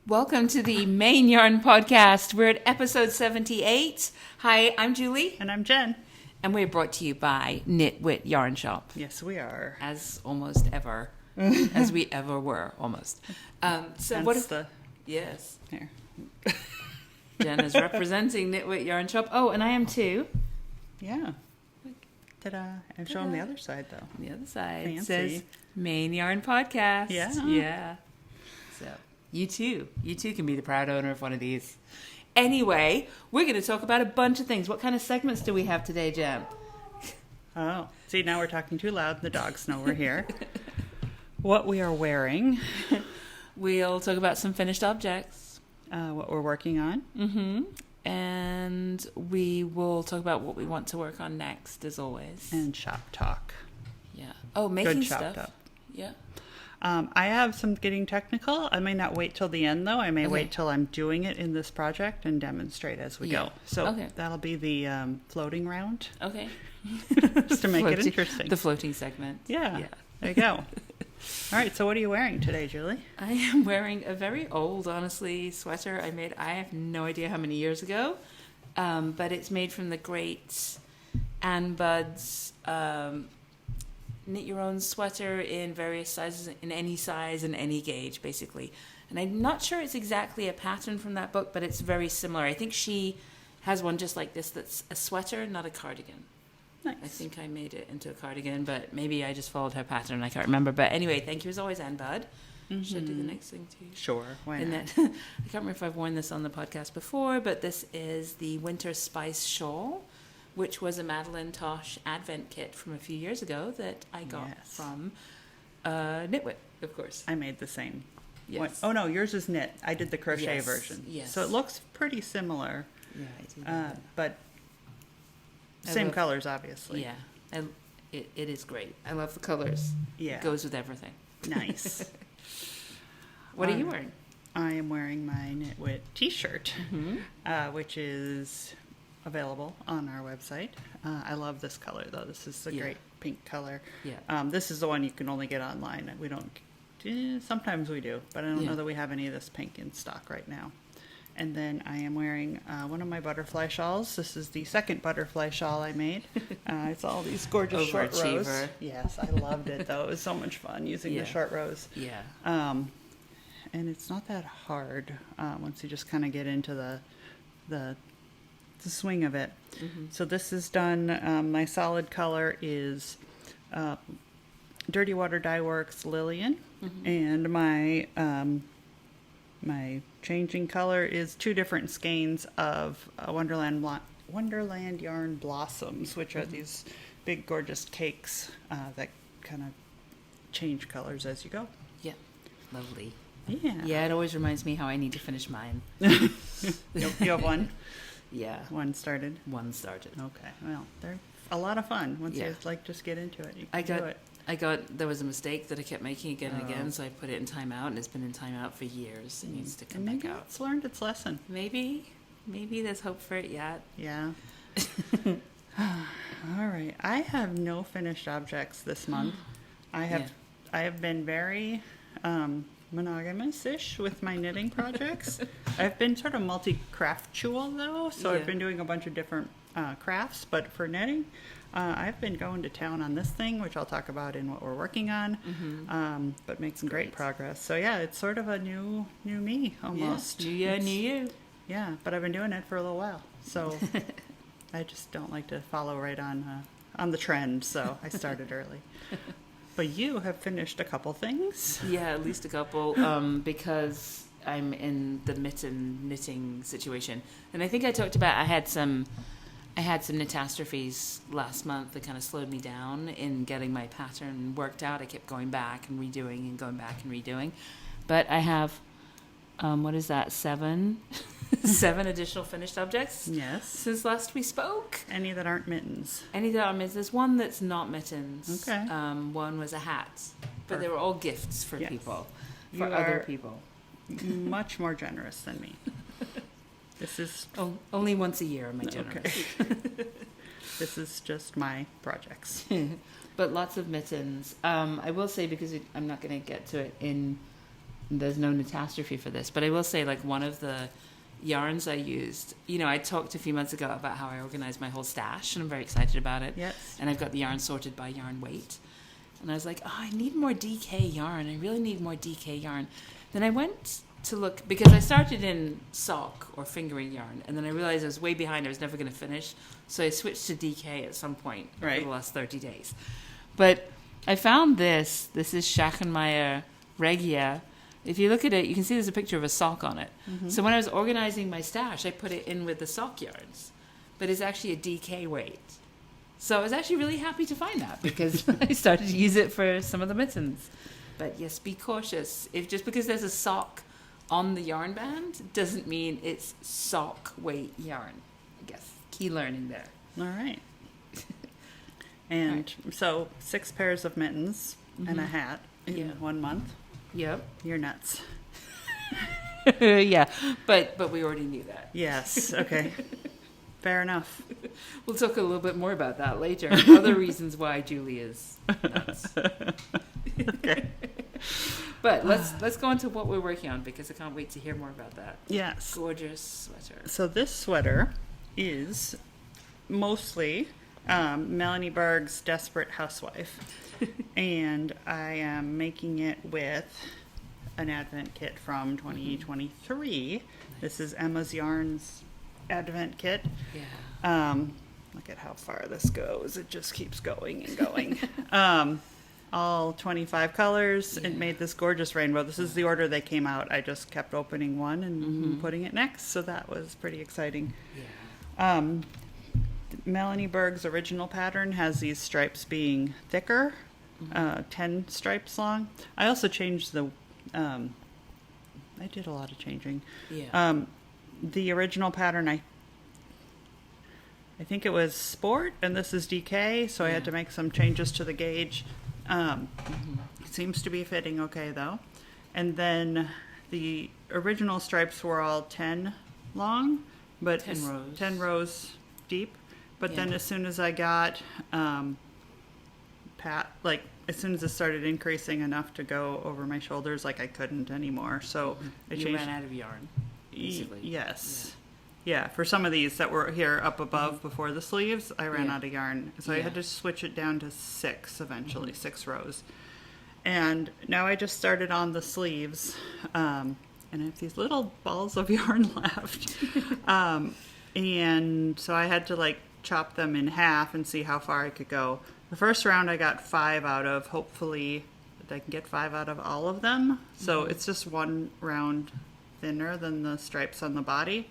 Welcome to the Maine Yarn Podcast. We're at episode 78. Hi, I'm Julie. And I'm Jen. And we're brought to you by Knitwit Yarn Shop. Yes, we are. As almost ever. As we ever were, almost. So Hence what if... the... Yes. Here. Jen is representing Knitwit Yarn Shop. Oh, and I am too. Yeah. Ta-da. And show them the other side, though. The other side Fancy. says Maine Yarn Podcast. Yeah. Yeah. So... You too can be the proud owner of one of these. Anyway, we're going to talk about a bunch of things. What kind of segments do we have today, Jen? Oh, see, now we're talking too loud. The dogs know we're here. What we are wearing. We'll talk about some finished objects. What we're working on. Mm-hmm. And we will talk about what we want to work on next, as always. And shop talk. Yeah. Oh, making Good stuff. shop talk. Yeah. I have some getting technical. I may not wait till the end, though. I may Okay. wait till I'm doing it in this project and demonstrate as we go. So that'll be the floating round. Okay. Just to make it interesting. The floating segment. Yeah. There you go. All right. So what are you wearing today, Julie? I am wearing a very old, honestly, sweater I made, I have no idea how many years ago. But it's made from the great Ann Budd's knit your own sweater in various sizes, in any size and any gauge, basically. And I'm not sure it's exactly a pattern from that book, but it's very similar. I think she has one just like this that's a sweater, not a cardigan. Nice. I think I made it into a cardigan, but maybe I just followed her pattern. I can't remember. But anyway, thank you as always, Ann Bud. Mm-hmm. Should I do the next thing too? Sure. Why and not? then, I can't remember if I've worn this on the podcast before, but this is the Winter Spice Shawl, which was a Madeline Tosh Advent kit from a few years ago that I got from Knitwit, of course. I made the same. Yes. One. Oh, no, yours is knit. I did the crochet Yes. version. Yes. So it looks pretty similar. Yeah, I do. That. But same colors, obviously. Yeah, it is great. I love the colors. Yeah. It goes with everything. Nice. What are you wearing? I am wearing my Knitwit t-shirt, which is available on our website. I love this color, though. This is a great pink color. Yeah. This is the one you can only get online. We don't... sometimes we do, but I don't know that we have any of this pink in stock right now. And then I am wearing one of my butterfly shawls. This is the second butterfly shawl I made. It's all these gorgeous short rows. Yes, I loved it, though. It was so much fun using the short rows. Yeah. And it's not that hard once you just kind of get into the swing of it. Mm-hmm. So this is done. My solid color is Dirty Water Dye Works Lillian, and my changing color is two different skeins of Wonderland Yarn Blossoms, which are these big gorgeous cakes that kind of change colors as you go. Yeah, lovely. Yeah. Yeah, it always reminds me how I need to finish mine. You have one? Yeah. One started? One started. Okay. Well, they're a lot of fun. Once you just get into it, you can do it. There was a mistake that I kept making again and again, so I put it in timeout, and it's been in timeout for years. It needs to come back out. It's learned its lesson. Maybe there's hope for it yet. Yeah. All right. I have no finished objects this month. I have been very monogamous-ish with my knitting projects. I've been sort of multi-craftual, though, so I've been doing a bunch of different crafts, but for knitting, I've been going to town on this thing, which I'll talk about in what we're working on, but making great progress. So yeah, it's sort of a new me, almost. Yeah, new year, new you. Yeah, but I've been doing it for a little while, so I just don't like to follow right on the trend, so I started early. But you have finished a couple things. Yeah, at least a couple, because I'm in the knitting situation. And I think I talked about I had some catastrophes last month that kind of slowed me down in getting my pattern worked out. I kept going back and redoing and going back and redoing. But I have, what is that, 7 additional finished objects? Yes. Since last we spoke. Any that aren't mittens? Any that aren't mittens. There's one that's not mittens. Okay. One was a hat. But they were all gifts for people. For You other are people. Much more generous than me. This is... only once a year am I generous. Okay. This is just my projects. But lots of mittens. I will say, because I'm not going to get to it in there's no catastrophe for this. But I will say, like, one of the yarns I used, I talked a few months ago about how I organized my whole stash, and I'm very excited about it. Yes. And I've got the yarn sorted by yarn weight. And I was like, I need more DK yarn. I really need more DK yarn. Then I went to look, because I started in sock or fingering yarn, and then I realized I was way behind. I was never going to finish. So I switched to DK at some point over the last 30 days. But I found this. This is Schachenmeyer Regia. If you look at it, you can see there's a picture of a sock on it. Mm-hmm. So when I was organizing my stash, I put it in with the sock yarns. But it's actually a DK weight. So I was actually really happy to find that, because I started to use it for some of the mittens. But yes, be cautious. If just because there's a sock on the yarn band doesn't mean it's sock weight yarn. I guess key learning there. All right. And so 6 pairs of mittens and a hat in 1 month. Yep. You're nuts. Yeah, but we already knew that. Yes. Okay. Fair enough. We'll talk a little bit more about that later. Other reasons why Julie is nuts. Okay. But let's go on to what we're working on, because I can't wait to hear more about that. Yes. Gorgeous sweater. So this sweater is mostly Melanie Berg's Desperate Housewife. And I am making it with an Advent kit from 2023. Nice. This is Emma's Yarns Advent kit. Yeah. Look at how far this goes. It just keeps going and going. All 25 colors. It made this gorgeous rainbow. This is the order they came out. I just kept opening one and putting it next, so that was pretty exciting. Yeah. Melanie Berg's original pattern has these stripes being thicker, 10 stripes long. I also changed the... I did a lot of changing. Yeah. The original pattern, I think it was Sport, and this is DK, so I had to make some changes to the gauge. It seems to be fitting okay, though. And then the original stripes were all 10 long, but 10 rows deep. But then as soon as I got as soon as it started increasing enough to go over my shoulders, I couldn't anymore. So I changed. You ran out of yarn, basically. Yes. Yeah, for some of these that were here up above before the sleeves, I ran out of yarn. So I had to switch it down to 6 eventually, 6 rows. And now I just started on the sleeves. And I have these little balls of yarn left. And so I had to chop them in half and see how far I could go. The first round I got 5 out of. Hopefully I can get 5 out of all of them. So it's just 1 round thinner than the stripes on the body.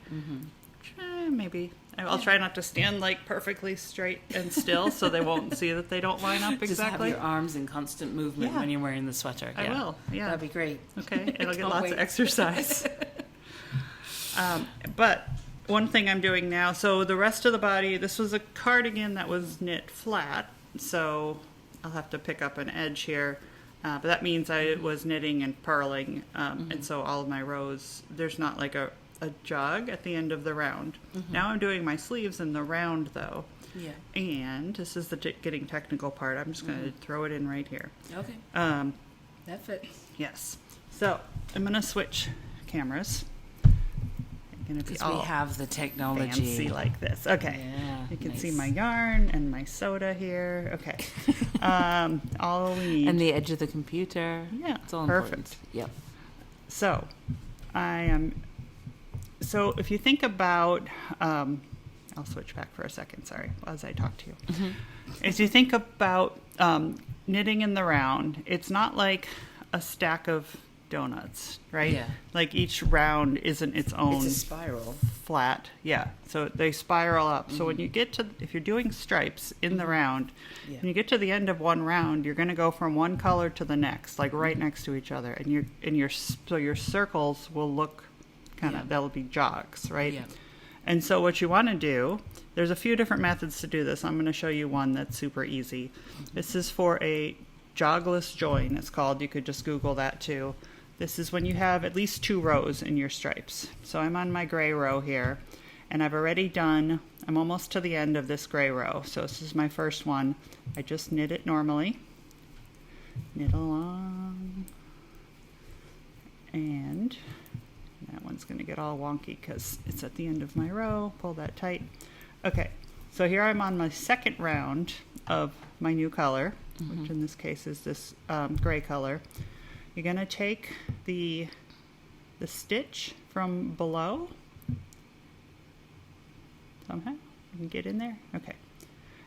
Maybe I'll try not to stand perfectly straight and still, so they won't see that they don't line up exactly. Just have your arms in constant movement when you're wearing the sweater. I will. Yeah, that'd be great. Okay, it'll get lots of exercise. But one thing I'm doing now, so the rest of the body, this was a cardigan that was knit flat, so I'll have to pick up an edge here. But that means I was knitting and purling, and so all of my rows, there's not a jog at the end of the round. Now I'm doing my sleeves in the round, though. Yeah. And this is the getting technical part. I'm just going to throw it in right here. Okay. That fits. Yes. So I'm going to switch cameras. Because we have the technology. Fancy like this. Okay. Yeah, you can see my yarn and my soda here. Okay. All we need. And the edge of the computer. Yeah. It's all perfect. Important. Yep. So So if you think about, I'll switch back for a second, sorry, as I talk to you. As you think about knitting in the round, it's not like a stack of donuts, right? Yeah. Each round isn't its own. It's a spiral. Flat, yeah. So they spiral up. So when you get to, if you're doing stripes in the round, when you get to the end of one round, you're going to go from one color to the next, right next to each other, and so your circles will look they'll be jogs, right? Yeah. And so what you want to do, there's a few different methods to do this. I'm going to show you one that's super easy. This is for a jogless join, it's called. You could just Google that too. This is when you have at least 2 rows in your stripes. So I'm on my gray row here, and I've already done, I'm almost to the end of this gray row. So this is my first one. I just knit it normally. Knit along. And that one's going to get all wonky because it's at the end of my row. Pull that tight. Okay, so here I'm on my second round of my new color, which in this case is this gray color. You're going to take the stitch from below. Somehow you can get in there. Okay,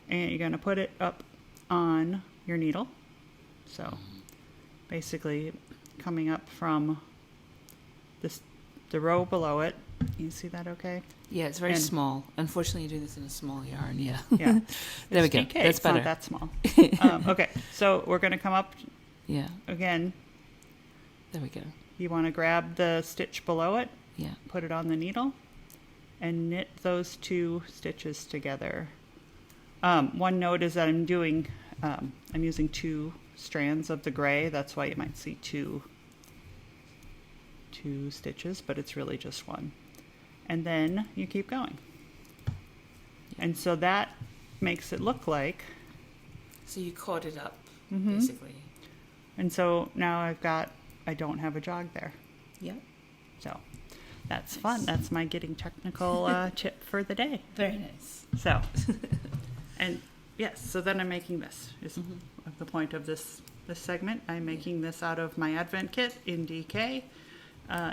and you're going to put it up on your needle. So basically coming up from the row below it. You see that okay? Yeah, it's very small. Unfortunately, you do this in a small yarn. Yeah. Yeah. There we go. DK. That's better. Not that small. Okay, so we're going to come up. Yeah. Again. There we go. You want to grab the stitch below it. Yeah. Put it on the needle, and knit those two stitches together. One note is that I'm using 2 strands of the gray. That's why you might see two stitches, but it's really just one. And then you keep going. And so that makes it look like. So you caught it up, basically. And so now I don't have a jog there. Yeah. So that's fun. That's my getting technical tip for the day. Very nice. So, and yes, so then I'm making this. Is the point of this segment. I'm making this out of my Advent kit in DK.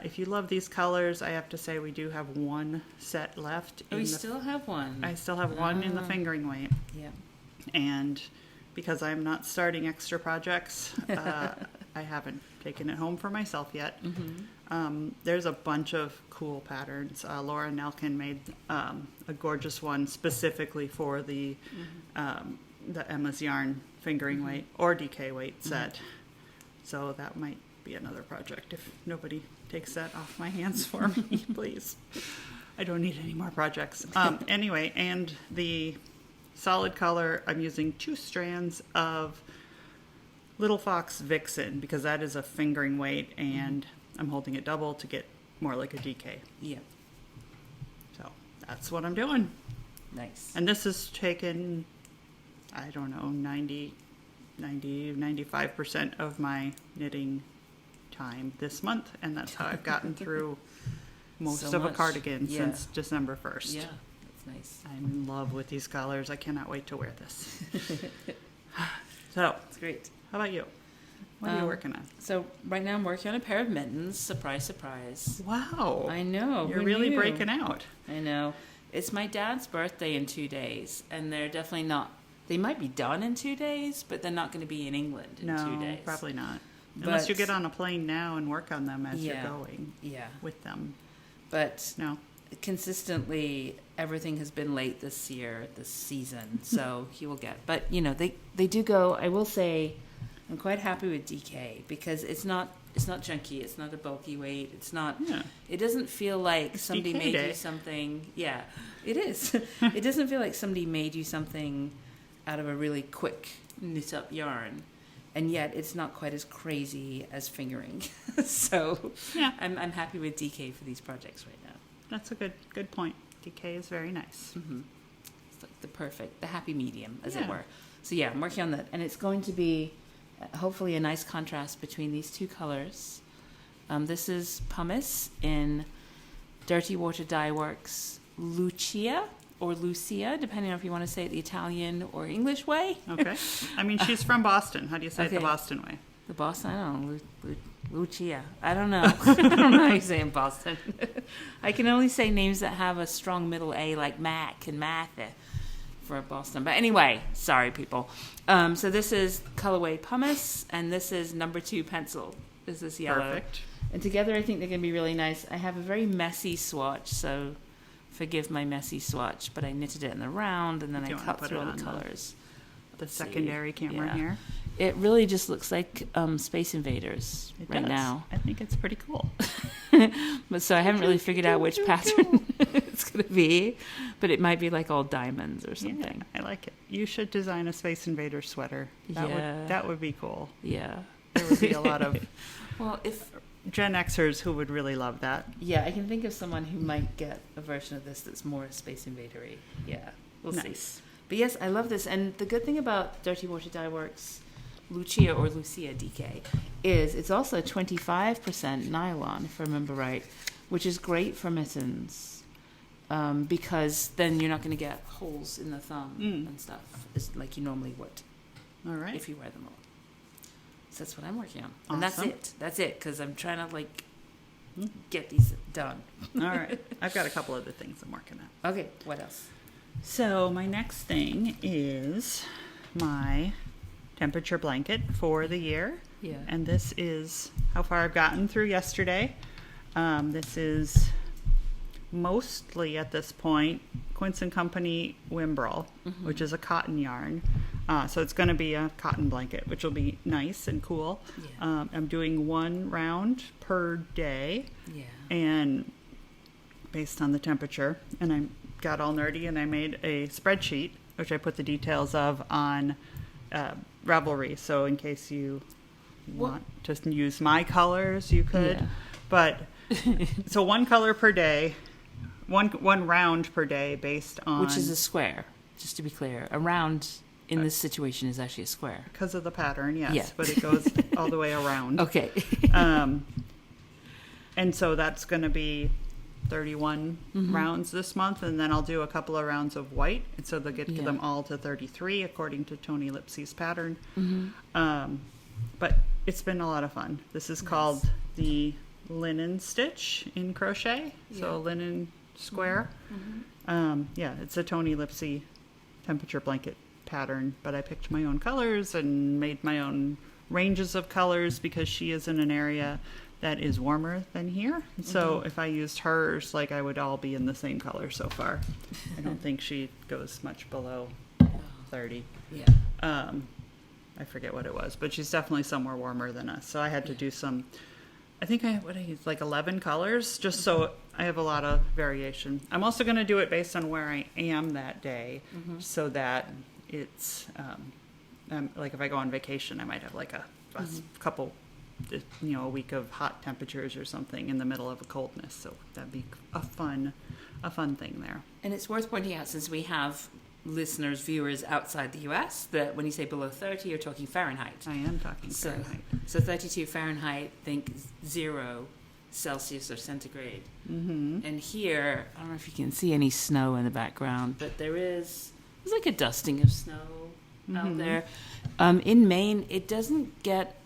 If you love these colors, I have to say we do have one set left. Oh, we still have one. I still have one in the fingering weight. Yeah. And because I'm not starting extra projects, I haven't taken it home for myself yet. There's a bunch of cool patterns. Laura Nelkin made a gorgeous one specifically for the Emma's Yarn fingering weight or DK weight set. So that might be another project if nobody takes that off my hands for me, please. I don't need any more projects. Anyway, and the solid color, I'm using 2 strands of Little Fox Vixen because that is a fingering weight, and I'm holding it double to get more like a DK. Yeah. So that's what I'm doing. Nice. And this has taken, I don't know, 95% of my knitting time this month, and that's how I've gotten through most of a cardigan since December 1st. Yeah, that's nice. I'm in love with these colors. I cannot wait to wear this. So, it's great. How about you? What are you working on? So right now I'm working on a pair of mittens. Surprise, surprise. Wow. I know. You're really breaking out. I know. It's my dad's birthday in 2 days, and they're definitely not. They might be done in 2 days, but they're not going to be in England in 2 days. No, probably not. Unless you get on a plane now and work on them as you're going with them. But no. Consistently, everything has been late this season, so he will get. But, they do go, I will say, I'm quite happy with DK because it's not chunky, it's not a bulky weight, it's not, it doesn't feel like somebody made you something, it is. It doesn't feel like somebody made you something out of a really quick knit up yarn. And yet, it's not quite as crazy as fingering. So, I'm happy with DK for these projects right now. That's a good point. DK is very nice. It's like the happy medium, as it were. So, I'm working on that. And it's going to be, hopefully, a nice contrast between these 2 colors. This is pumice in Dirty Water Dye Works Lucia. Or Lucia, depending on if you want to say it the Italian or English way. Okay. I mean, she's from Boston. How do you say it the Boston way? The Boston? I don't know. Lucia. I don't know. I don't know how you say it in Boston. I can only say names that have a strong middle A, like Mac and Martha for Boston. But anyway, sorry, people. So this is colorway pumice, and this is number 2 pencil. This is yellow. Perfect. And together, I think they're going to be really nice. I have a very messy swatch, so forgive my messy swatch, but I knitted it in the round, and then I cut through all the colors. The secondary camera here. It really just looks like Space Invaders now. I think it's pretty cool. But so I haven't really figured out which pattern it's going to be, but it might be like all diamonds or something. Yeah, I like it. You should design a Space Invaders sweater. That would be cool. Yeah. There would be a lot of if Gen Xers who would really love that. Yeah, I can think of someone who might get a version of this that's more Space Invader-y. Yeah, we'll see. But yes, I love this. And the good thing about Dirty Water Dye Works Lucia or Lucia DK is it's also 25% nylon, if I remember right, which is great for mittens because then you're not going to get holes in the thumb and stuff, it's like you normally would. All right. If you wear them all. So that's what I'm working on. Awesome. And that's it, because I'm trying to like get these done. All right. I've got a couple other things I'm working on. Okay, what else? So my next thing is my temperature blanket for the year. Yeah. And this is how far I've gotten through yesterday. This is mostly at this point Quince and Company Whimbrel, which is a cotton yarn. So it's going to be a cotton blanket, which will be nice and cool. Yeah. I'm doing 1 round per day. Yeah. And based on the temperature. And I got all nerdy and I made a spreadsheet, which I put the details of on Ravelry. So in case you want to use my colors, you could. Yeah. But so 1 color per day, one round per day based on... Which is a square, just to be clear. A round in this situation is actually a square. Because of the pattern, yes. Yeah. But it goes all the way around. Okay. And so that's going to be 31 rounds this month. And then I'll do a couple of rounds of white. And so they'll get them all to 33 according to Toni Lipsey's pattern. But it's been a lot of fun. This is called the linen stitch in crochet. So linen square. It's a Toni Lipsey temperature blanket pattern, but I picked my own colors and made my own ranges of colors because she is in an area that is warmer than here. So if I used hers, like I would all be in the same color so far. I don't think she goes much below 30. Yeah. I forget what it was, but she's definitely somewhere warmer than us. So I had to do some, I think I used like 11 colors, just so I have a lot of variation. I'm also going to do it based on where I am that day, so that it's, like if I go on vacation, I might have like a couple, a week of hot temperatures or something in the middle of a coldness. So that'd be a fun thing there. And it's worth pointing out, since we have listeners, viewers outside the US, that when you say below 30, you're talking Fahrenheit. I am talking Fahrenheit. So 32 Fahrenheit, think 0 Celsius or centigrade. And here, I don't know if you can see any snow in the background, but there's like a dusting of snow out there. In Maine, it does get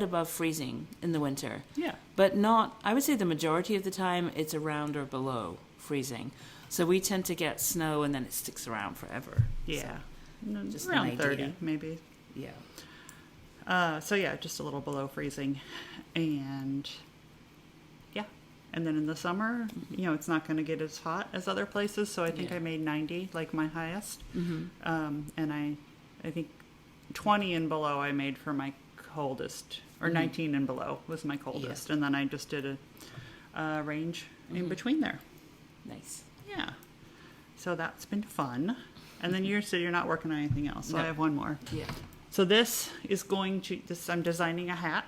above freezing in the winter. Yeah. But not, I would say the majority of the time, it's around or below freezing. So we tend to get snow and then it sticks around forever. Yeah. So just around 30, maybe. Yeah. So yeah, just a little below freezing. And yeah. And then in the summer, it's not going to get as hot as other places. So I think I made 90, like my highest. And I think 20 and below I made for my coldest, or 19 and below was my coldest. Yeah. And then I just did a range in between there. Nice. Yeah. So that's been fun. And then you said you're not working on anything else. So I have one more. Yeah. So this is I'm designing a hat.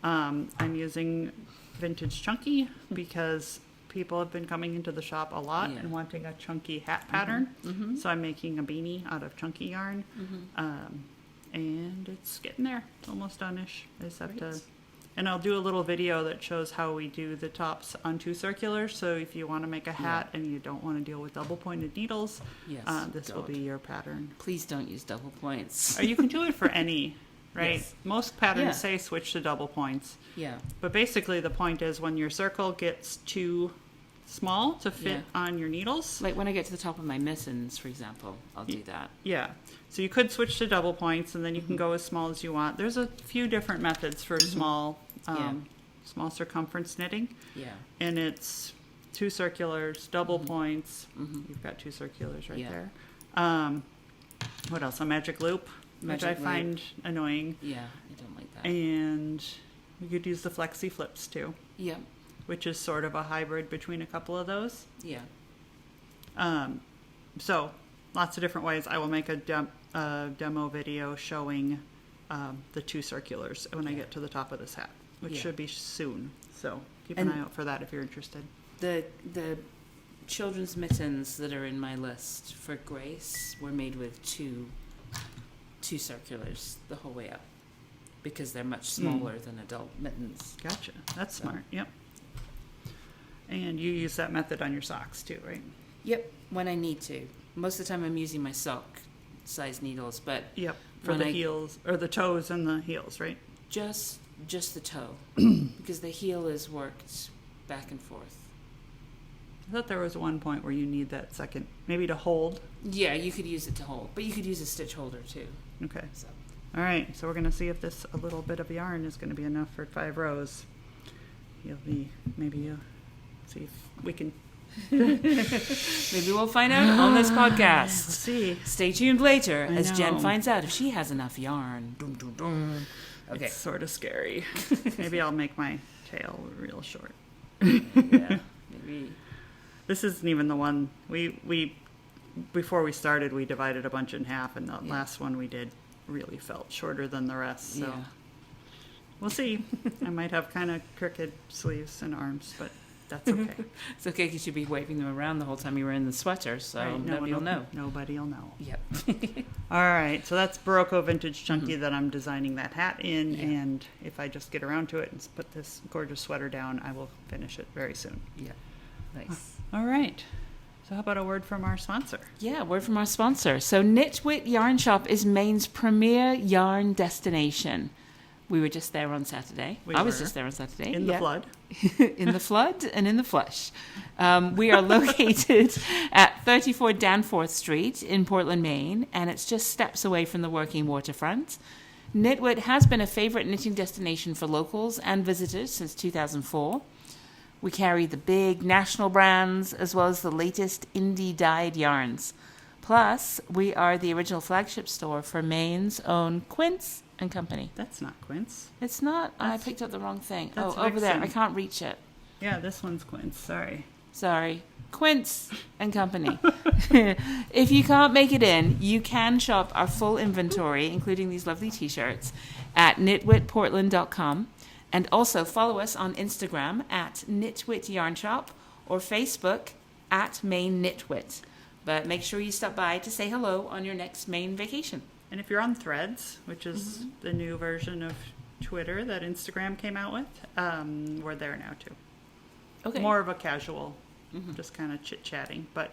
I'm using vintage chunky because people have been coming into the shop a lot and wanting a chunky hat pattern. So I'm making a beanie out of chunky yarn. And it's getting there. It's almost done-ish. I just have to... And I'll do a little video that shows how we do the tops on 2 circulars. So if you want to make a hat and you don't want to deal with double-pointed needles, this will be your pattern. Please don't use double points. Or you can do it for any, right? Yes. Most patterns say switch to double points. Yeah. But basically the point is when your circle gets too small to fit on your needles. Like when I get to the top of my mittens, for example, I'll do that. Yeah. So you could switch to double points and then you can go as small as you want. There's a few different methods for small circumference knitting. Yeah. And it's 2 circulars, double points. You've got 2 circulars right there. What else? A magic loop, which I find annoying. Yeah, I don't like that. And you could use the flexi flips too. Yeah. Which is sort of a hybrid between a couple of those. Yeah. So lots of different ways. I will make a demo video showing the 2 circulars when I get to the top of this hat, which should be soon. So keep an eye out for that if you're interested. The children's mittens that are in my list for Grace were made with 2 2 circulars the whole way up because they're much smaller than adult mittens. Gotcha. That's smart. Yep. And you use that method on your socks too, right? Yep, when I need to. Most of the time I'm using my sock size needles, but yep, for the heels or the toes and the heels, right? Just the toe because the heel is worked back and forth. I thought there was one point where you need that second, maybe to hold. Yeah, you could use it to hold, but you could use a stitch holder too. Okay. So. All right, so we're going to see if this a little bit of yarn is going to be enough for 5 rows. Maybe you'll see if we can. Maybe we'll find out on this podcast. We'll see. Stay tuned later as Jen finds out if she has enough yarn. Dum, dum, dum. Okay. It's sort of scary. Maybe I'll make my tail real short. Yeah, maybe. This isn't even the one we before we started. We divided a bunch in half, and the last one we did really felt shorter than the rest. So we'll see. I might have kind of crooked sleeves and arms, but that's okay. It's okay because you'd be waving them around the whole time you were in the sweater, so right, nobody will know. Nobody will know. Yep. All right, so that's Berroco Vintage Chunky that I'm designing that hat in, and if I just get around to it and put this gorgeous sweater down, I will finish it very soon. Yeah. Nice. All right. So how about a word from our sponsor? Yeah, word from our sponsor. So Knitwit Yarn Shop is Maine's premier yarn destination. We were just there on Saturday. I was just there on Saturday. In the flood. In the flood and in the flesh. We are located at 34 Danforth Street in Portland, Maine, and it's just steps away from the working waterfront. Knitwit has been a favorite knitting destination for locals and visitors since 2004. We carry the big national brands as well as the latest indie dyed yarns. Plus, we are the original flagship store for Maine's own Quince and Company. That's not Quince. It's not. I picked up the wrong thing. That's over there. Vixen. I can't reach it. Yeah, this one's Quince. Sorry. Quince and Company. If you can't make it in, you can shop our full inventory, including these lovely t-shirts, at knitwitportland.com. And also follow us on Instagram at Knitwit Yarn Shop or Facebook at Maine Knitwit. But make sure you stop by to say hello on your next Maine vacation. And if you're on Threads, which is the new version of Twitter that Instagram came out with, we're there now too. Okay. More of a casual, just kind of chit-chatting. But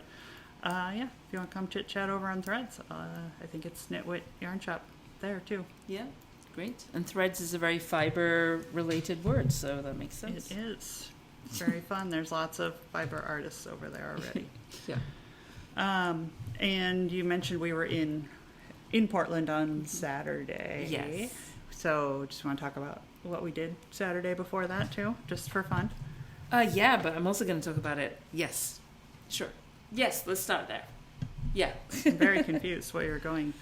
if you want to come chit-chat over on Threads, I think it's Knitwit Yarn Shop there too. Yeah. Great. And Threads is a very fiber-related word, so that makes sense. It is. It's very fun. There's lots of fiber artists over there already. Yeah. And you mentioned we were in Portland on Saturday. Yes. So just want to talk about what we did Saturday before that, too, just for fun? Yeah, but I'm also going to talk about it. Yes. Sure. Yes, let's start there. Yeah. I'm very confused where you're going.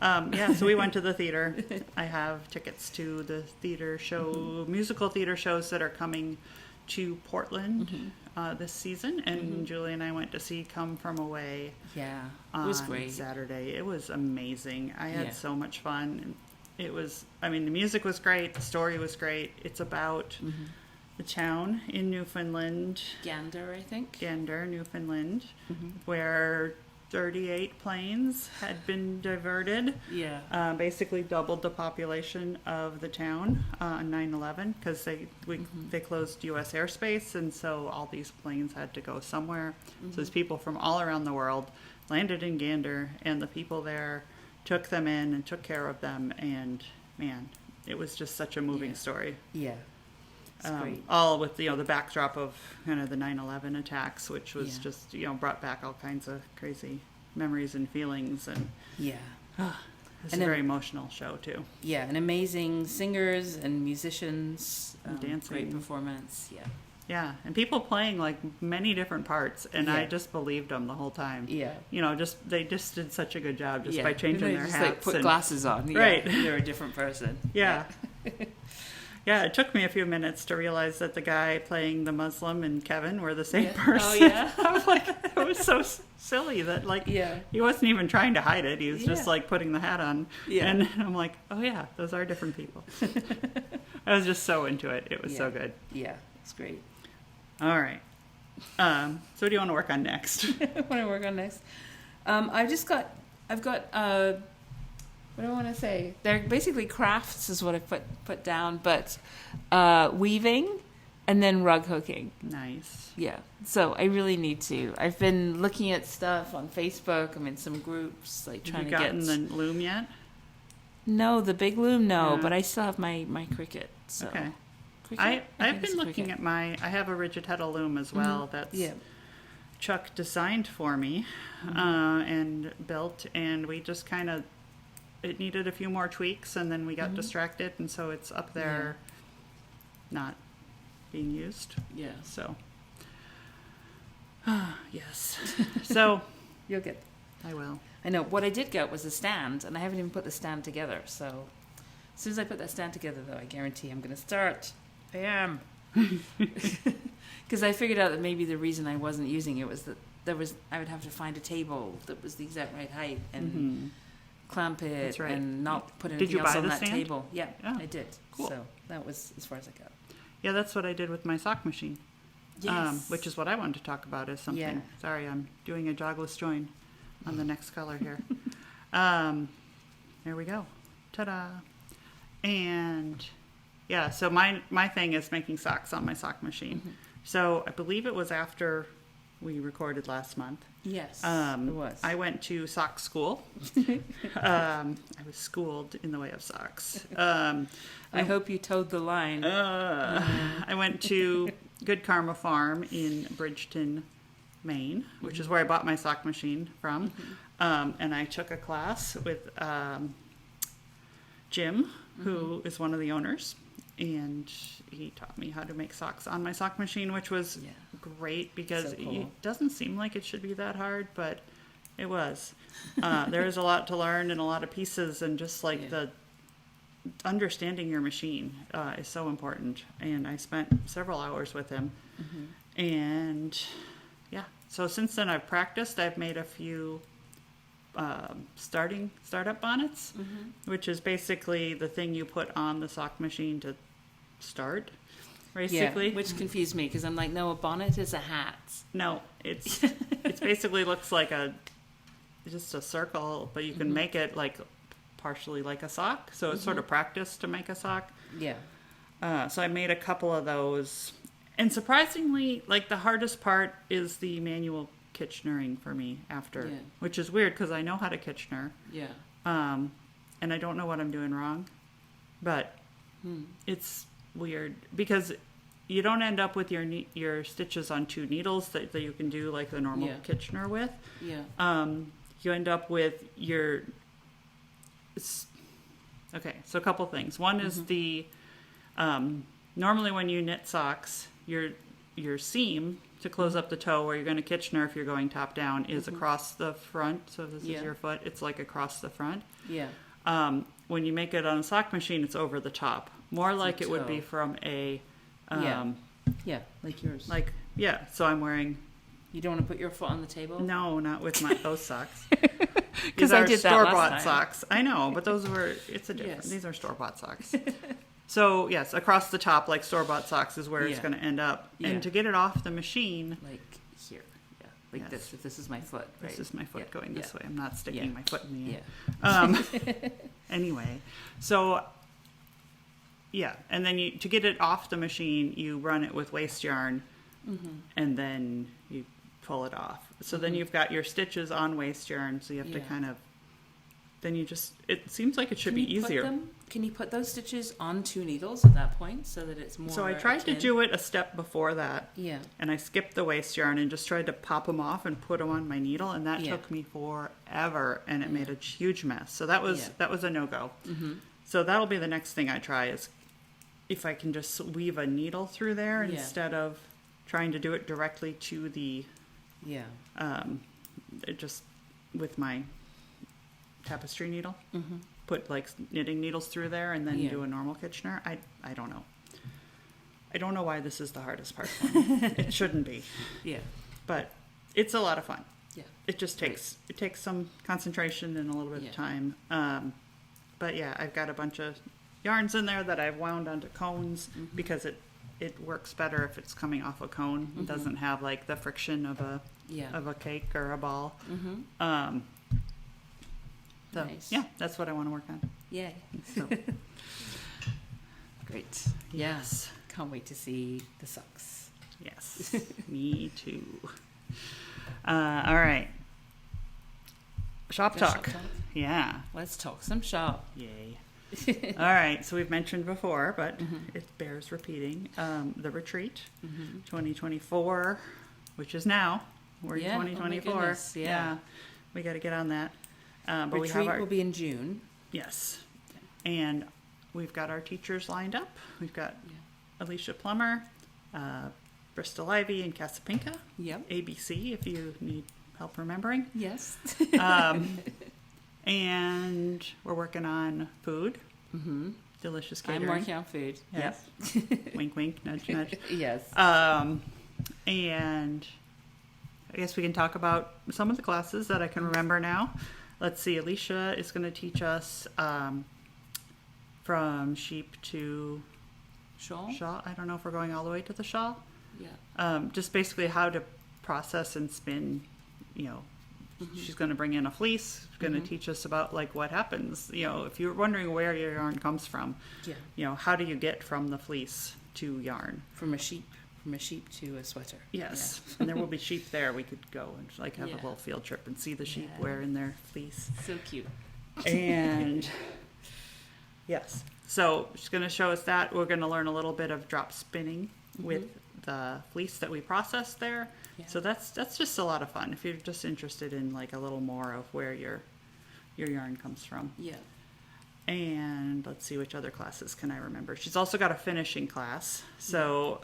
So we went to the theater. I have tickets to the theater show, musical theater shows that are coming to Portland this season. And Julie and I went to see Come From Away. Yeah, it was on great. Saturday. It was amazing. I had so much fun. It was, the music was great. The story was great. It's about the town in Newfoundland. Gander, I think. Gander, Newfoundland, where 38 planes had been diverted. Yeah. Basically doubled the population of the town on 9/11 because they closed U.S. airspace, and so all these planes had to go somewhere. So there's people from all around the world landed in Gander, and the people there took them in and took care of them, and man, it was just such a moving story. Yeah. Great. All with the backdrop of kind of the 9/11 attacks, which was just brought back all kinds of crazy memories and feelings, and it's a very emotional show too. Yeah, and amazing singers and musicians, dancing, great performance. Yeah, and people playing like many different parts, and I Yeah. just believed them the whole time. Yeah. They just did such a good job just by changing their just, hats. put glasses on. Right. They're a different person. Yeah. Yeah, it took me a few minutes to realize that the guy playing the Muslim and Kevin were the same person. Oh, yeah? I was like, it was so silly that, he wasn't even trying to hide it. He was just, putting the hat on. Yeah. And I'm like, oh, yeah, those are different people. I was just so into it. It was so good. Yeah, it's great. All right. So what do you want to work on next? What do I work on next? I've got, what do I want to say? They're basically crafts is what I put down, but weaving and then rug hooking. Nice. Yeah. So I really need to. I've been looking at stuff on Facebook. I'm in some groups, like trying to get. Have you gotten the loom yet? No, the big loom, no. Yeah. But I still have my Cricut. So. Okay. Cricut? I've been looking at I have a rigid heddle loom as well. That's Chuck designed for me and built, and we just kind of, it needed a few more tweaks, and then we got distracted, and so it's up there not being used. Yeah. So, yes. So, You'll get. I will. I know. What I did get was a stand, and I haven't even put the stand together. So, as soon as I put that stand together, though, I guarantee I'm going to start. I am. Because I figured out that maybe the reason I wasn't using it was that I would have to find a table that was the exact right height and clamp it. That's right. And not put anything else on that table. Yeah, I did. Cool. So that was as far as I got. Yeah, that's what I did with my sock machine. Yes. Which is what I wanted to talk about is something. Yeah. Sorry, I'm doing a jogless join on the next color here. There we go. Ta-da. And yeah, so my thing is making socks on my sock machine. So I believe it was after we recorded last month. Yes, it was. I went to sock school. I was schooled in the way of socks. I hope you towed the line. I went to Good Karma Farm in Bridgeton, Maine, which is where I bought my sock machine from. And I took a class with Jim, who is one of the owners. And he taught me how to make socks on my sock machine, which was great because it doesn't seem like it should be that hard, but it was. There is a lot to learn and a lot of pieces, and just like the understanding your machine is so important. And I spent several hours with him. And yeah, so since then I've practiced. I've made a few startup bonnets, which is basically the thing you put on the sock machine to start, basically. Which confused me because I'm like, no, a bonnet is a hat. No, it's basically looks like just a circle, but you can make it like partially like a sock. So it's sort of practice to make a sock. Yeah. So I made a couple of those, and surprisingly, like the hardest part is the manual Kitchenering for me after, which is weird because I know how to Kitchener. Yeah. And I don't know what I'm doing wrong, but it's weird because you don't end up with your stitches on two needles that you can do like the normal Kitchener with. Yeah. You end up with your. Okay, so a couple things. One is the normally when you knit socks, your seam to close up the toe where you're going to Kitchener if you're going top down is across the front. So this is your foot. It's like across the front. Yeah. When you make it on a sock machine, it's over the top. More like it would be from a... like yours. Like, yeah, so I'm wearing... You don't want to put your foot on the table? No, not with those socks. Because I did that last time. Store-bought socks. I know, but those were... It's a different... These are store-bought socks. So, yes, across the top, like store-bought socks is where it's going to end up. Yeah. And to get it off the machine... Like here. Yeah. Like this. If this is my foot, right? This is my foot going this way. I'm not sticking my foot in the air. Anyway, so... Yeah, and then to get it off the machine, you run it with waste yarn, and then you pull it off. So then you've got your stitches on waste yarn, so you have to kind of... Then you just... It seems like it should be easier. Can you put those stitches on two needles at that point so that it's more... So I tried to do it a step before that. Yeah. And I skipped the waste yarn and just tried to pop them off and put them on my needle, and that took me forever, and it made a huge mess. So that was a no-go. So that'll be the next thing I try is if I can just weave a needle through there instead of trying to do it directly to the... just with my tapestry needle. Put like knitting needles through there and then do a normal Kitchener. I don't know. I don't know why this is the hardest part for me. It shouldn't be. Yeah. But it's a lot of fun. Yeah. It just takes some concentration and a little bit of time. But yeah, I've got a bunch of yarns in there that I've wound onto cones because it works better if it's coming off a cone. It doesn't have like the friction of a cake or a ball. So, Nice. yeah, that's what I want to work on. Yay. So, Great. yes. Can't wait to see the socks. Yes. Me too. All right. Shop Go talk. shop talk. Yeah. Let's talk some shop. Yay. All right. So we've mentioned before, but it bears repeating. The retreat 2024, which is now. We're in 2024. Oh my goodness, yeah. We got to get on that. But Retreat we have our, will be in June. yes. And we've got our teachers lined up. We've got Alicia Plummer, Bristol Ivy, and Casapinka. Yep. ABC, if you need help remembering. Yes. And we're working on food. Delicious catering. I'm working on food. Yes. Wink, wink, nudge, nudge. Yes. And I guess we can talk about some of the classes that I can remember now. Let's see. Alicia is going to teach us from sheep to Shawl. shawl. I don't know if we're going all the way to the shawl. Yeah. Just basically how to process and spin, she's going to bring in a fleece, going to teach us about like what happens, if you're wondering where your yarn comes from, how do you get from the fleece to yarn? From a sheep to a sweater. Yes. Yeah. And there will be sheep there. We could go and like have a Yeah. little field trip and see the sheep Yeah. wearing their fleece. So cute. And yes. So she's going to show us that. We're going to learn a little bit of drop spinning with the fleece that we processed there. Yeah. So that's just a lot of fun if you're just interested in like a little more of where your yarn comes from. Yeah. And let's see, which other classes can I remember? She's also got a finishing class. So,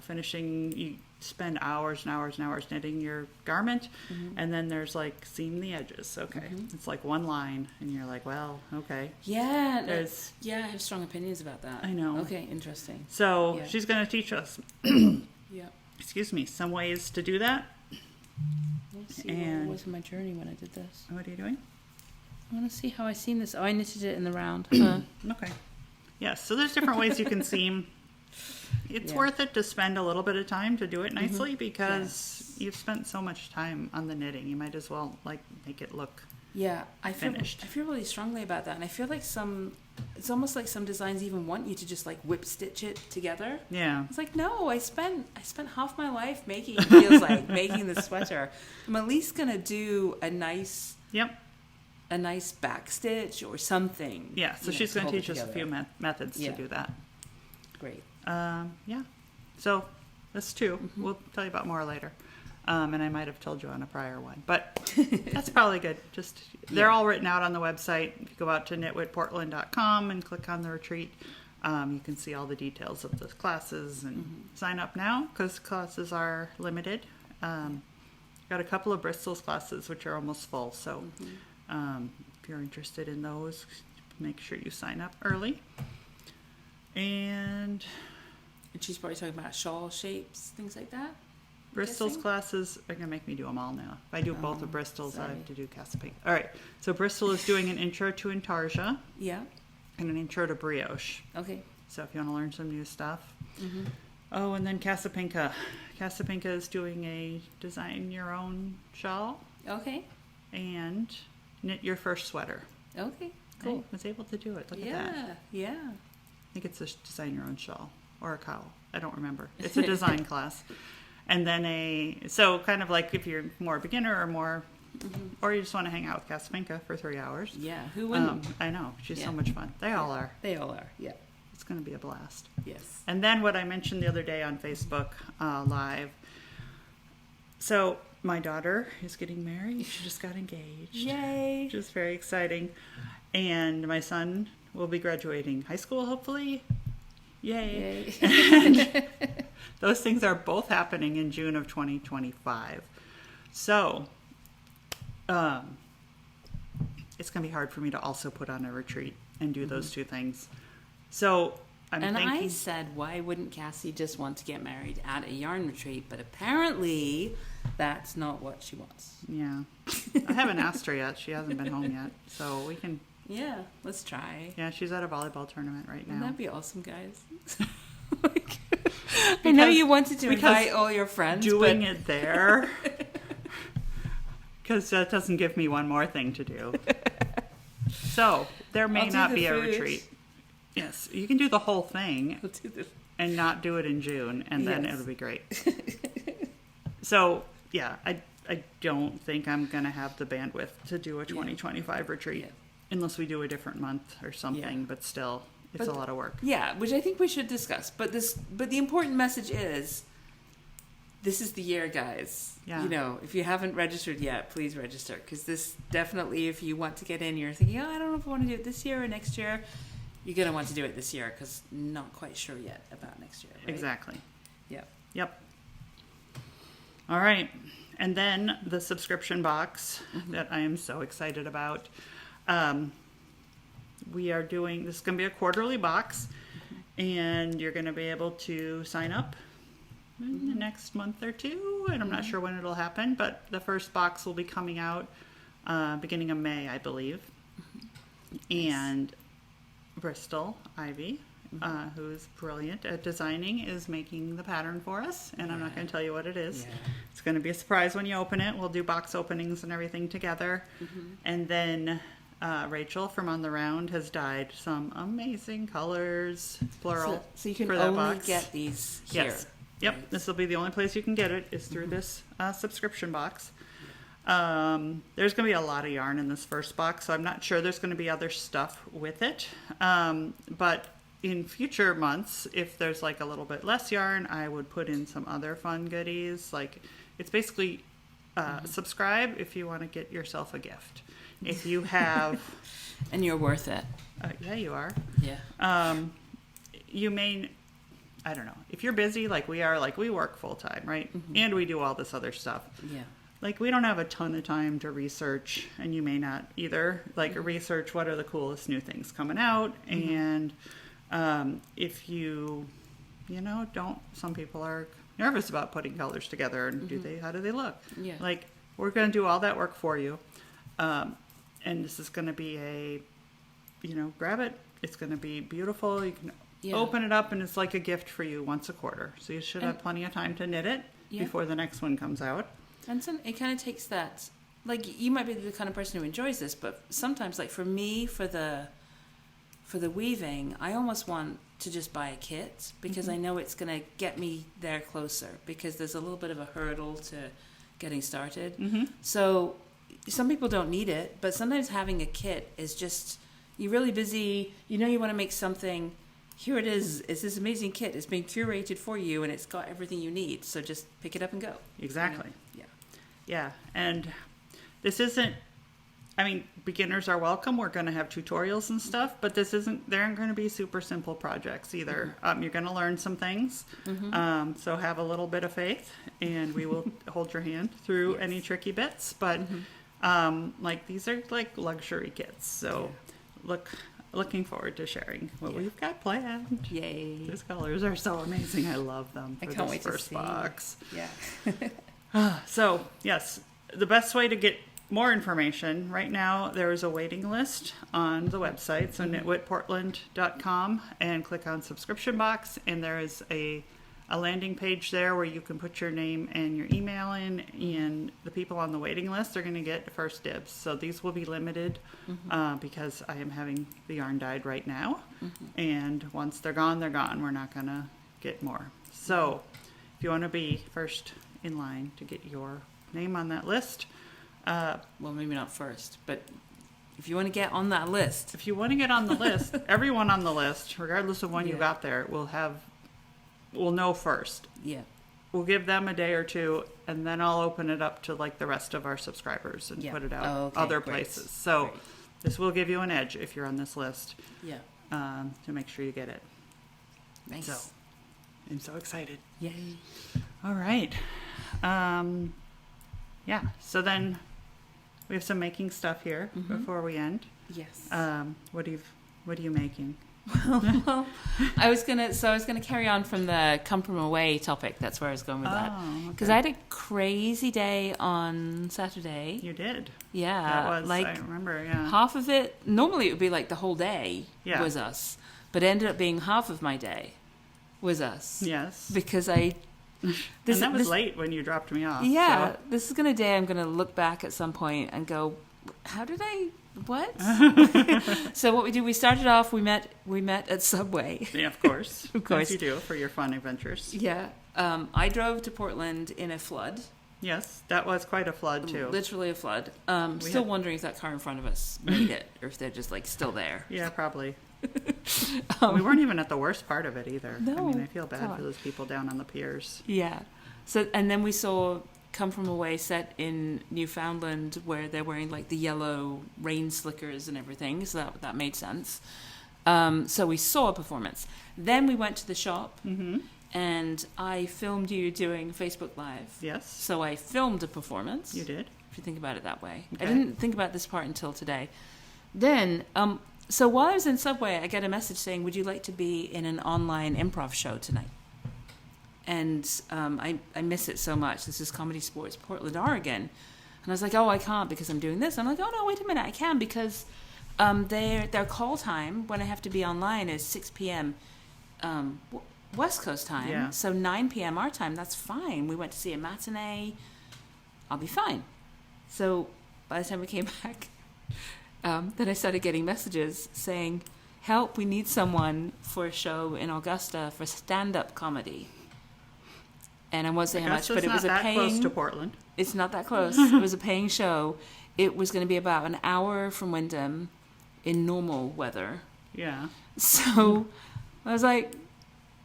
finishing, you spend hours and hours and hours knitting your garment, and then there's like seam the edges. Okay. It's like one line, and you're like, well, okay. Yeah. There's, I have strong opinions about that. I know. Okay, interesting. So Yeah. she's going to teach us, Yeah. some ways to do that. Let's see And- what was my journey when I did this. What are you doing? I want to see how I seen this. Oh, I knitted it in the round. Okay. Yes, so there's different ways you can seam. It's Yeah. worth it to spend a little bit of time to do it nicely because you've spent so much time on the knitting. You might as well like make it look. Yeah, I Finished. feel really strongly about that, and I feel like it's almost like some designs even want you to just like whip stitch it together. Yeah. It's like, no, I spent half my life making the sweater. I'm at least gonna do a nice back stitch or something. Yeah, so she's going to teach us a few methods to do that. Great. Yeah. So that's two. We'll tell you about more later. And I might have told you on a prior one, but that's probably good. Just they're all written out on the website. If you go out to knitwithportland.com and click on the retreat, you can see all the details of the classes and sign up now because classes are limited. Got a couple of Bristol's classes which are almost full, so if you're interested in those, make sure you sign up early. And she's probably talking about shawl shapes, things like that. Bristol's guessing? classes are going to make me do them all now. If I do both of Bristol's, I sorry. have to do Casapinka. All right. So Bristol is doing an intro to intarsia Yeah. and an intro to brioche. Okay. So if you want to learn some new stuff. Oh, and then Casapinka. Casapinka is doing a design your own shawl Okay. and knit your first sweater. Okay. I Cool. was able to do it. Look at that. Yeah. I think it's a design your own shawl or a cowl. I don't remember. It's a design class. And then so kind of like if you're more a beginner or more, or you just want to hang out with Casapinka for 3 hours. Yeah. Who wouldn't? I know. She's so Yeah. much fun. They all are. They all are. Yeah. It's going to be a blast. Yes. And then what I mentioned the other day on Facebook Live. So my daughter is getting married. She just got engaged. Yay. Which is very exciting. And my son will be graduating high school, hopefully. Yay. And those things are both happening in June of 2025. So, it's going to be hard for me to also put on a retreat and do those two things. So, I'm thinking... I said, why wouldn't Cassie just want to get married at a yarn retreat? But apparently, that's not what she wants. Yeah. I haven't asked her yet. She hasn't been home yet. So, we can... Yeah, let's try. Yeah, she's at a volleyball tournament right now. Wouldn't that be awesome, guys? I know you wanted to invite all your friends, doing it there because that doesn't give me one more thing to do. So there may not be a retreat. Yes, you can do the whole thing and not do it in June, and then it'll be great. So yeah, I don't think I'm gonna have the bandwidth to do a 2025 retreat unless we do a different month or something. But still, it's a lot of work. Yeah, which I think we should discuss. But the important message is, this is the year, guys. Yeah. You know, if you haven't registered yet, please register. Because this definitely, if you want to get in, you're thinking, I don't know if I want to do it this year or next year. You're going to want to do it this year because not quite sure yet about next year. Right? Exactly. Yep. All right. And then the subscription box that I am so excited about. We are doing, this is going to be a quarterly box. And you're going to be able to sign up in the next month or two, and I'm not sure when it'll happen, but the first box will be coming out beginning of May, I believe. And Bristol Ivy, who's brilliant at designing, is making the pattern for us, and I'm not going to tell you what it is. It's going to be a surprise when you open it. We'll do box openings and everything together. And then Rachel from On the Round has dyed some amazing colors, plural, so you can for that only box. get these here. Yes. Yep, right. This will be the only place you can get it is through this subscription box. There's going to be a lot of yarn in this first box, so I'm not sure there's going to be other stuff with it. But in future months, if there's like a little bit less yarn, I would put in some other fun goodies. Like, it's basically subscribe if you want to get yourself a gift. If you have... and you're worth it. Yeah, you are. Yeah. You may... I don't know. If you're busy like we are, like we work full time, right? And we do all this other stuff. Yeah. Like we don't have a ton of time to research, and you may not either. Like research what are the coolest new things coming out, and if you don't. Some people are nervous about putting colors together, and how do they look? Yeah. Like we're going to do all that work for you, and this is going to be a, grab it. It's going to be beautiful. You can. Open it up, and it's like a gift for you once a quarter. So you should have plenty of time to knit it before the next one comes out. And it kind of takes that, like, you might be the kind of person who enjoys this, but sometimes, like for me, for the weaving, I almost want to just buy a kit because I know it's going to get me there closer, because there's a little bit of a hurdle to getting started. So some people don't need it, but sometimes having a kit is just, you're really busy, you want to make something. Here it is. It's this amazing kit. It's been curated for you, and it's got everything you need. So just pick it up and go. Exactly. Yeah. And this isn't, beginners are welcome. We're going to have tutorials and stuff, but they aren't going to be super simple projects either. You're going to learn some things. So have a little bit of faith, and we will hold your hand through any tricky bits. But these are like luxury kits. So looking forward to sharing what we've got planned. Yay. These colors are so amazing. I love them. I can't wait first to see. box. Yeah. So, yes, the best way to get more information, right now there is a waiting list on the website, so knitwitportland.com, and click on subscription box, and there is a landing page there where you can put your name and your email in, and the people on the waiting list are going to get first dibs. So these will be limited because I am having the yarn dyed right now, and once they're gone, they're gone. We're not going to get more. So if you want to be first in line to get your name on that list, well, maybe not first, but if you want to get on that list. If you want to get on the list, everyone on the list, regardless of when you got there, will know first. Yeah. We'll give them a day or two, and then I'll open it up to like the rest of our subscribers and put it out other places. So this will give you an edge if you're on this list. Yeah. To make sure you get it. Nice. So I'm so excited. Yay. All right. So then we have some making stuff here before we end. Yes. What are you making? Well, I was gonna carry on from the come from away topic. That's where I was going with that. Because I had a crazy day on Saturday. You did. Yeah. That was, I remember, half of it, normally it would be like the whole day was us. But it ended up being half of my day was us. Yes. Because I And that was late when you dropped me off. Yeah, so. this is going to a day I'm going to look back at some point and go, how did I, what? So what we do, we started off, we met at Subway. Yeah, of course. Of course. As you do for your fun adventures. Yeah. I drove to Portland in a flood. Yes, that was quite a flood too. Literally a flood. Still wondering if that car in front of us made it, or if they're just like still there. Yeah, probably. We weren't even at the worst part of it either. No, I mean, I feel bad for those people down on the piers. Yeah. So, and then we saw Come From Away set in Newfoundland, where they're wearing like the yellow rain slickers and everything. So that made sense. So we saw a performance. Then we went to the shop. Mm-hmm. And I filmed you doing Facebook Live. Yes. So I filmed a performance. You did? If you think about it that way. Okay. I didn't think about this part until today. Then, so while I was in Subway, I get a message saying, would you like to be in an online improv show tonight? And I miss it so much. This is Comedy Sports, Portland, Oregon. And I was like, oh, I can't because I'm doing this. I'm like, oh, no, wait a minute, I can because their call time when I have to be online is 6 p.m. West Coast time, yeah. So 9 p.m. our time, that's fine. We went to see a matinee. I'll be fine. So by the time we came back, then I started getting messages saying, help, we need someone for a show in Augusta for stand-up comedy. And I won't say how much, but it was a paying... It's not that close to Portland. It's not that close. It was a paying show. It was going to be about an hour from Wyndham in normal weather. Yeah. So I was like...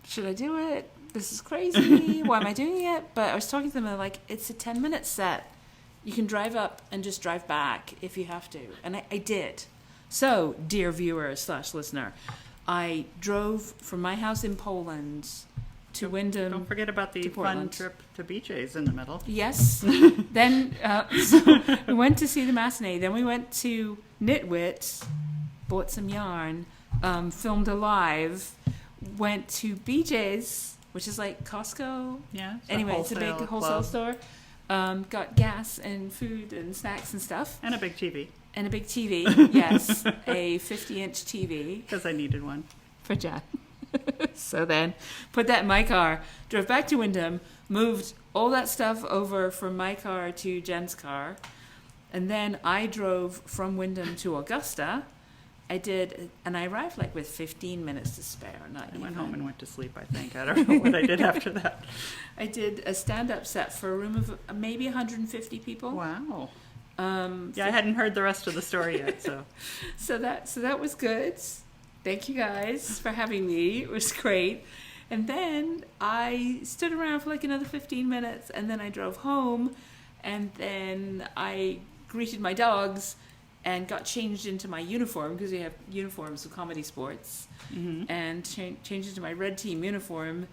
should I do it? This is crazy. Why am I doing it? But I was talking to them and they're like, it's a 10-minute set. You can drive up and just drive back if you have to. And I did. So, dear viewer / listener, I drove from my house in Poland to Wyndham. Don't forget about the fun trip to BJ's in the middle. Yes. Then so we went to see the matinee. Then we went to Knitwit, bought some yarn, filmed a live, went to BJ's, which is like Costco. Yeah. Anyway, it's a big wholesale store. Got gas and food and snacks and stuff. And a big TV. And a big TV, yes. A 50-inch TV. Because I needed one. For Jen. So then, put that in my car, drove back to Wyndham, moved all that stuff over from my car to Jen's car, and then I drove from Wyndham to Augusta. I did, and I arrived like with 15 minutes to spare. I went home and went to sleep, I think. I don't know what I did after that. I did a stand-up set for a room of maybe 150 people. Wow. Yeah, I hadn't heard the rest of the story yet, so. So that was good. Thank you guys for having me. It was great. And then I stood around for like another 15 minutes, and then I drove home, and then I greeted my dogs and got changed into my uniform, because we have uniforms of Comedy Sports, and changed into my red team uniform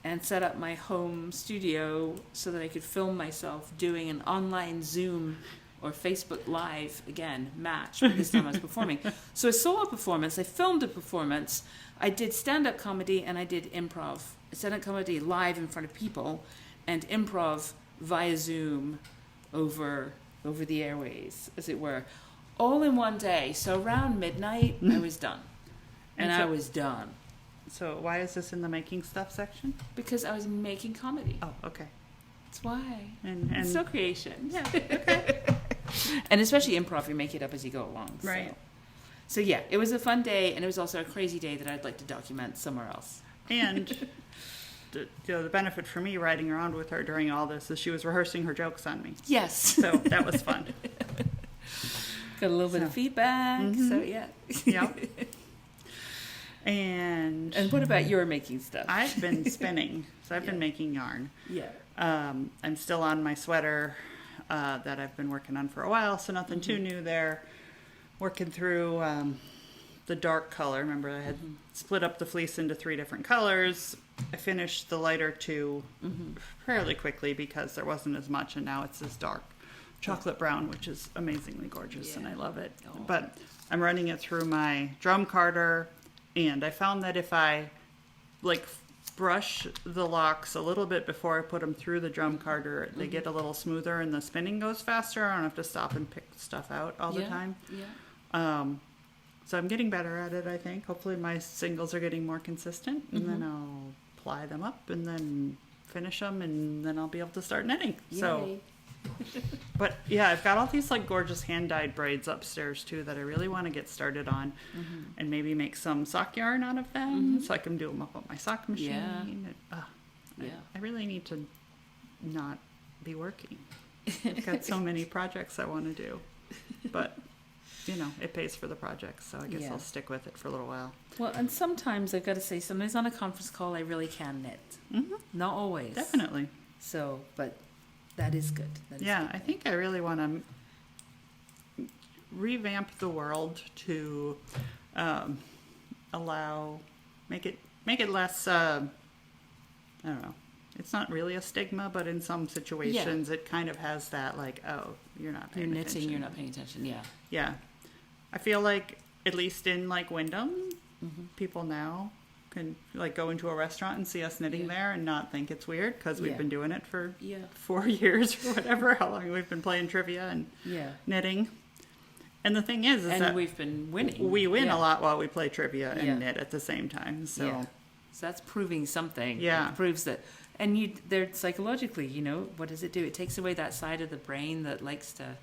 and set up my home studio so that I could film myself doing an online Zoom or Facebook Live, again, match, but this time I was performing. So I saw a performance, I filmed a performance, I did stand-up comedy, and I did improv. Stand-up comedy live in front of people, and improv via Zoom over the airways, as it were. All in one day. So around midnight, I was done. And I was done. So why is this in the making stuff section? Because I was making comedy. Oh, okay. That's why. And it's still creation. Yeah, okay. And especially improv, you make it up as you go along. Right. So yeah, it was a fun day, and it was also a crazy day that I'd like to document somewhere else. And the benefit for me riding around with her during all this is she was rehearsing her jokes on me. Yes. So that was fun. Got a little bit of feedback. So yeah. Yeah. And what about your making stuff? I've been spinning. So I've been making yarn. Yeah. I'm still on my sweater that I've been working on for a while, so nothing too new there. Working through the dark color. Remember, I had split up the fleece into 3 different colors. I finished the lighter 2 fairly quickly because there wasn't as much, and now it's this dark chocolate brown, which is amazingly gorgeous, and I love it. Oh. But I'm running it through my drum carder, and I found that if I brush the locks a little bit before I put them through the drum carder, they get a little smoother and the spinning goes faster. I don't have to stop and pick stuff out all the time. Yeah. So I'm getting better at it, I think. Hopefully my singles are getting more consistent, and then I'll ply them up and then finish them, and then I'll be able to start knitting. Yay. So, but yeah, I've got all these like gorgeous hand-dyed braids upstairs too that I really want to get started on, and maybe make some sock yarn out of them, so I can do them up on my sock machine. Yeah. I really need to not be working. I've got so many projects I want to do, but you know, it pays for the projects, so I guess I'll stick with it for a little while. Well, and sometimes I've got to say, sometimes on a conference call, I really can knit. Not always. Definitely. So, but that is good. That is good. I think I really want to revamp the world to make it less. I don't know. It's not really a stigma, but in some situations, it kind of has that like, oh, you're not paying You're attention. knitting, you're not paying attention. Yeah. Yeah. I feel like, at least in like Wyndham, people now can like go into a restaurant and see us knitting there and not think it's weird, because we've been doing it for 4 years or whatever, how long we've been playing trivia and knitting. And the thing is and that we've been winning. We win a lot while we play trivia and knit at the same time. So that's proving something. Yeah. It proves that. And they're psychologically, you know, what does it do? It takes away that side of the brain that likes to,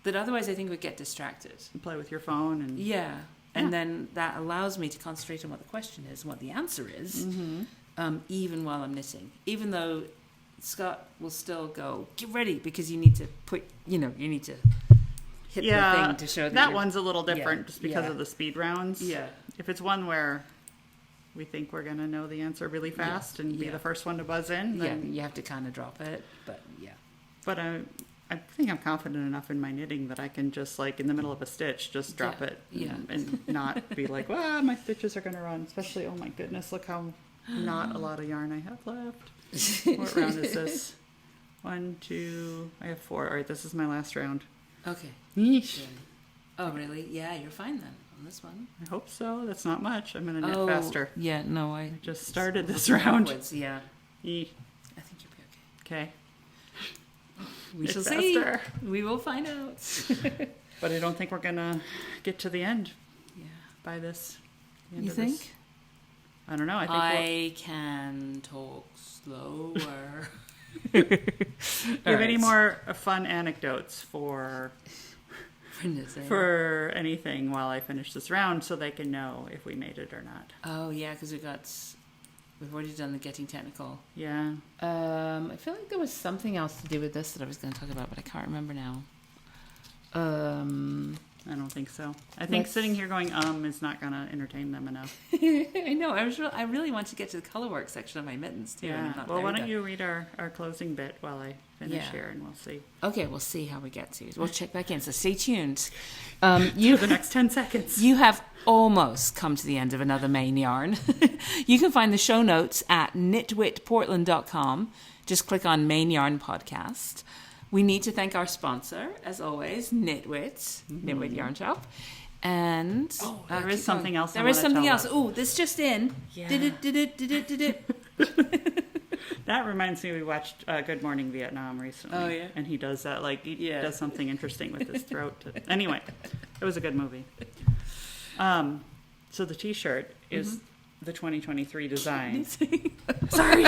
that otherwise I think would get distracted. You play with your phone and and then that allows me to concentrate on what the question is and what the answer is, even while I'm knitting. Even though Scott will still go, get ready, because you need to hit the thing to show that one's a little different just because of the speed rounds. Yeah. If it's one where we think we're going to know the answer really fast and be the first one to buzz in, then you have to kind of drop it. But But I think I'm confident enough in my knitting that I can just, like, in the middle of a stitch, just drop it and not be like, wow, my stitches are going to run. Especially, oh my goodness, look how not a lot of yarn I have left. What round is this? 1, 2, I have 4. All right, this is my last round. Okay. Yeesh. Oh, really? Yeah, you're fine then on this one. I hope so. That's not much. I'm going to knit faster. Yeah, no, I just started this round. Yeah. Yee. I think you'll be okay. Okay. We shall faster. See. We will find out. But I don't think we're going to get to the end by this. You think? This. I don't know. I can talk slower. Do you have any more fun anecdotes for anything while I finish this round, so they can know if we made it or not? Oh yeah, because we've already done the getting technical. Yeah. I feel like there was something else to do with this that I was going to talk about, but I can't remember now. I don't think so. I think sitting here going is not going to entertain them enough. I know. I really want to get to the color work section of my mittens too. Yeah. Well, why don't you read our closing bit while I finish here, and we'll see. Okay, we'll see how we get to. We'll check back in. So stay tuned. For the next 10 seconds. You have almost come to the end of another Maine yarn. You can find the show notes at knitwitportland.com. Just click on Maine Yarn Podcast. We need to thank our sponsor, as always, Knitwit, Knitwit Yarn Shop. And there is something else. There is something else. Oh, this just in. Yeah. Did it. That reminds me, we watched Good Morning Vietnam recently. Oh, yeah? And he does that, like, he does something interesting with his throat. Anyway, it was a good movie. So the t-shirt is the 2023 design. Sorry.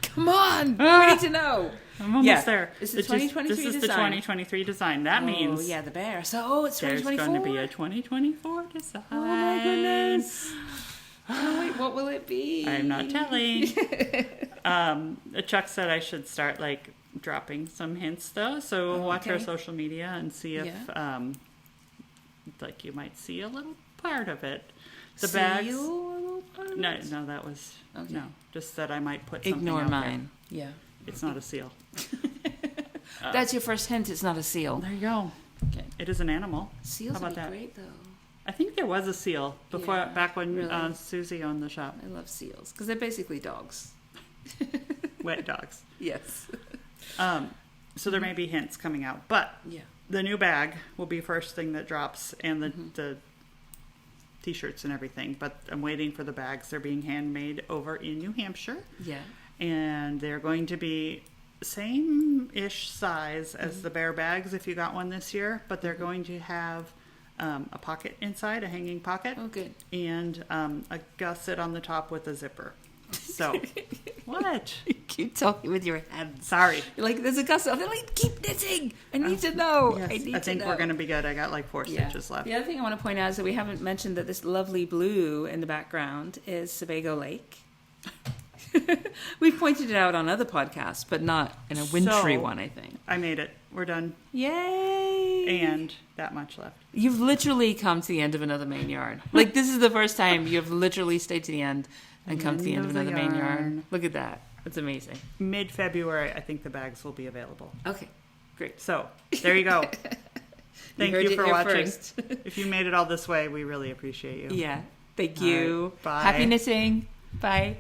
Come on. We need to know. I'm almost there. It's the 2023 This is the design. 2023 design. That means... Oh, yeah, the bear. So, it's 2024? There's going to be a 2024 design. Oh, my goodness. Oh, wait, what will it be? I'm not telling. Chuck said I should start, like, dropping some hints, though. So watch our social media and see if, like, you might see a little part of it. The bags... No, that was... Okay. No, just that I might put something Ignore out mine. There. Yeah. It's not a seal. That's your first hint. It's not a seal. There you go. Okay. It is an animal. Seals How about would be that? Great, though. I think there was a seal before, back when really? Susie owned the shop. I love seals because they're basically dogs. Wet dogs. Yes. So there may be hints coming out, but the new bag will be first thing that drops, and the t-shirts and everything. But I'm waiting for the bags. They're being handmade over in New Hampshire. Yeah. And they're going to be same-ish size as the bear bags if you got one this year, but they're going to have a pocket inside, a hanging pocket. Oh, good. And a gusset on the top with a zipper. So What? You keep talking with your hands. Sorry. You're like, there's a gust of, they're like, keep knitting. I need to know. Yes, I think we're going to be good. I got like 4 stitches left. The other thing I want to point out is that we haven't mentioned that this lovely blue in the background is Sebago Lake. We've pointed it out on other podcasts, but not in a wintry one, I think. I made it. We're done. Yay! And that much left. You've literally come to the end of another Maine yarn. Like, this is the first time you've literally stayed to the end and come to the end of another Maine yarn. Look at that. That's amazing. Mid-February, I think the bags will be available. Okay, great. So, there you go. Thank you for watching. First. If you made it all this way, we really appreciate you. Yeah. Thank you. Right, bye. Happy knitting. Bye.